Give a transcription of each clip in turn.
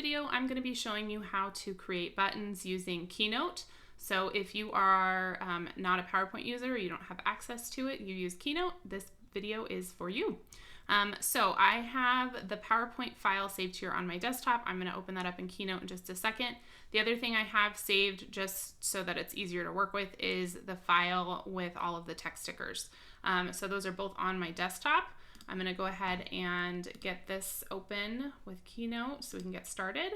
video, I'm going to be showing you how to create buttons using Keynote. So if you are not a PowerPoint user, or you don't have access to it, you use Keynote, this video is for you. So I have the PowerPoint file saved here on my desktop. I'm going to open that up in Keynote in just a second. The other thing I have saved, just so that it's easier to work with, is the file with all of the text stickers. So those are both on my desktop. I'm going to go ahead and get this open with Keynote so we can get started.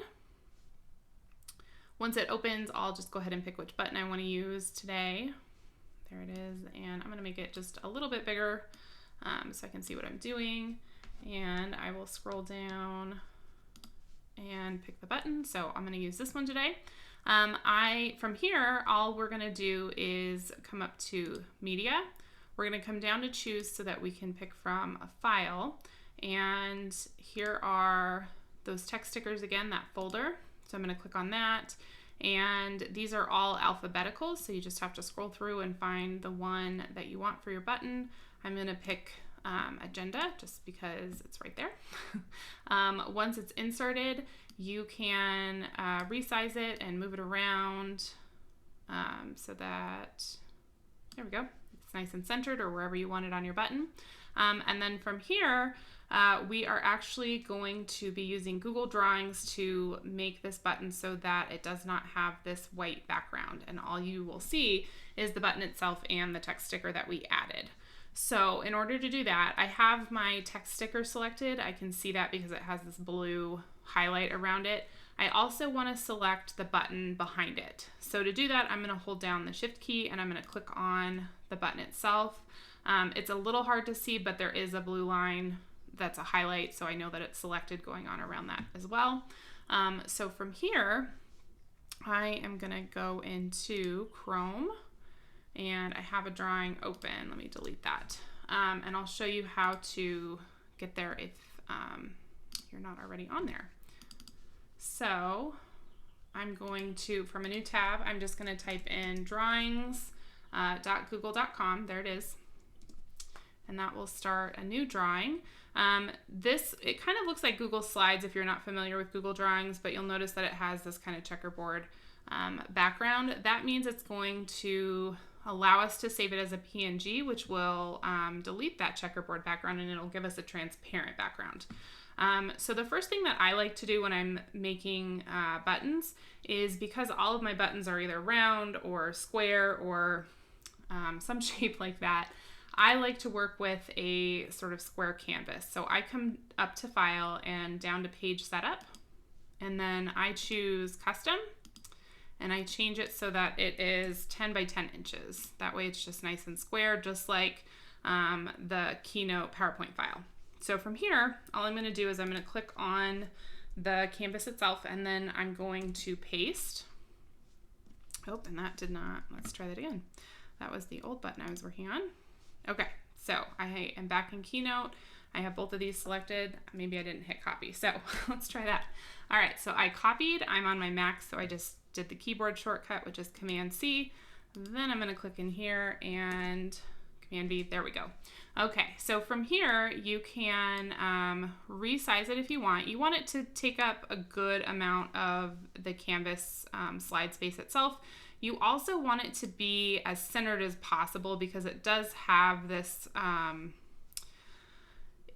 Once it opens, I'll just go ahead and pick which button I want to use today. There it is, and I'm going to make it just a little bit bigger so I can see what I'm doing. And I will scroll down and pick the button. So I'm going to use this one today. From here, all we're going to do is come up to Media. We're going to come down to Choose so that we can pick from a file. And here are those text stickers again, that folder. So I'm going to click on that. And these are all alphabetical, so you just have to scroll through and find the one that you want for your button. I'm going to pick Agenda just because it's right there. Once it's inserted, you can resize it and move it around so that, there we go, it's nice and centered, or wherever you want it on your button. And then from here, we are actually going to be using Google Drawings to make this button so that it does not have this white background, and all you will see is the button itself and the text sticker that we added. So in order to do that, I have my text sticker selected. I can see that because it has this blue highlight around it. I also want to select the button behind it. So to do that, I'm going to hold down the Shift key and I'm going to click on the button itself. It's a little hard to see, but there is a blue line that's a highlight, so I know that it's selected going on around that as well. So from here, I am going to go into Chrome, and I have a drawing open. Let me delete that. And I'll show you how to get there if you're not already on there. So I'm going to, from a new tab, I'm just going to type in drawings.google.com. There it is. And that will start a new drawing. It kind of looks like Google Slides if you're not familiar with Google Drawings, but you'll notice that it has this kind of checkerboard background. That means it's going to allow us to save it as a PNG, which will delete that checkerboard background, and it'll give us a transparent background. So the first thing that I like to do when I'm making buttons is, because all of my buttons are either round or square or some shape like that, I like to work with a sort of square canvas. So I come up to File and down to Page Setup, and then I choose Custom, and I change it so that it is 10 by 10 inches. That way it's just nice and square, just like the Keynote PowerPoint file. So from here, all I'm going to do is I'm going to click on the canvas itself, and then I'm going to paste. Oh, and that did not, let's try that again. That was the old button I was working on. Okay, so I am back in Keynote. I have both of these selected. Maybe I didn't hit copy, so let's try that. All right, so I copied. I'm on my Mac, so I just did the keyboard shortcut, which is Command-C. Then I'm going to click in here and Command-V. There we go. Okay, so from here, you can resize it if you want. You want it to take up a good amount of the canvas slide space itself. You also want it to be as centered as possible, because it does have this,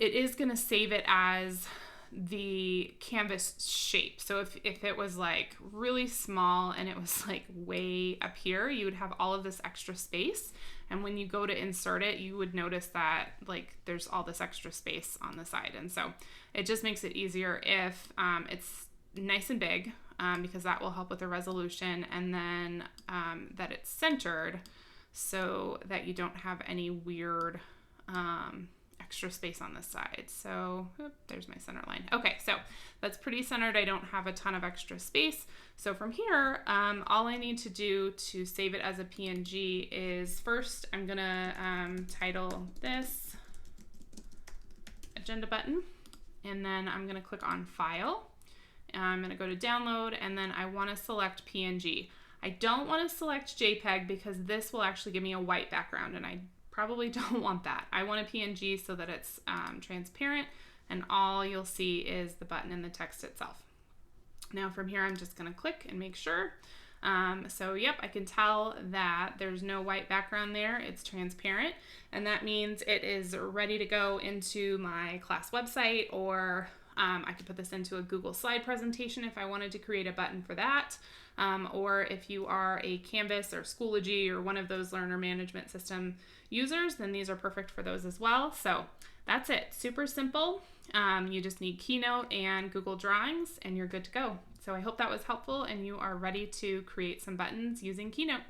it is going to save it as the canvas shape. So if it was like really small and it was like way up here, you would have all of this extra space. And when you go to insert it, you would notice that like there's all this extra space on the side. And so it just makes it easier if it's nice and big, because that will help with the resolution, and then that it's centered so that you don't have any weird extra space on this side. So there's my center line. Okay, so that's pretty centered. I don't have a ton of extra space. So from here, all I need to do to save it as a PNG is, first I'm gonna title this Agenda button, and then I'm gonna click on File. I'm going to go to Download, and then I want to select PNG. I don't want to select JPEG because this will actually give me a white background, and I probably don't want that. I want a PNG so that it's transparent, and all you'll see is the button and the text itself. Now from here, I'm just going to click and make sure. So yep, I can tell that there's no white background there. It's transparent, and that means it is ready to go into my class website, or I could put this into a Google slide presentation if I wanted to create a button for that. Or if you are a Canvas or Schoology or one of those learner management system users, then these are perfect for those as well. So that's it. Super simple. You just need Keynote and Google Drawings and you're good to go. So I hope that was helpful and you are ready to create some buttons using Keynote.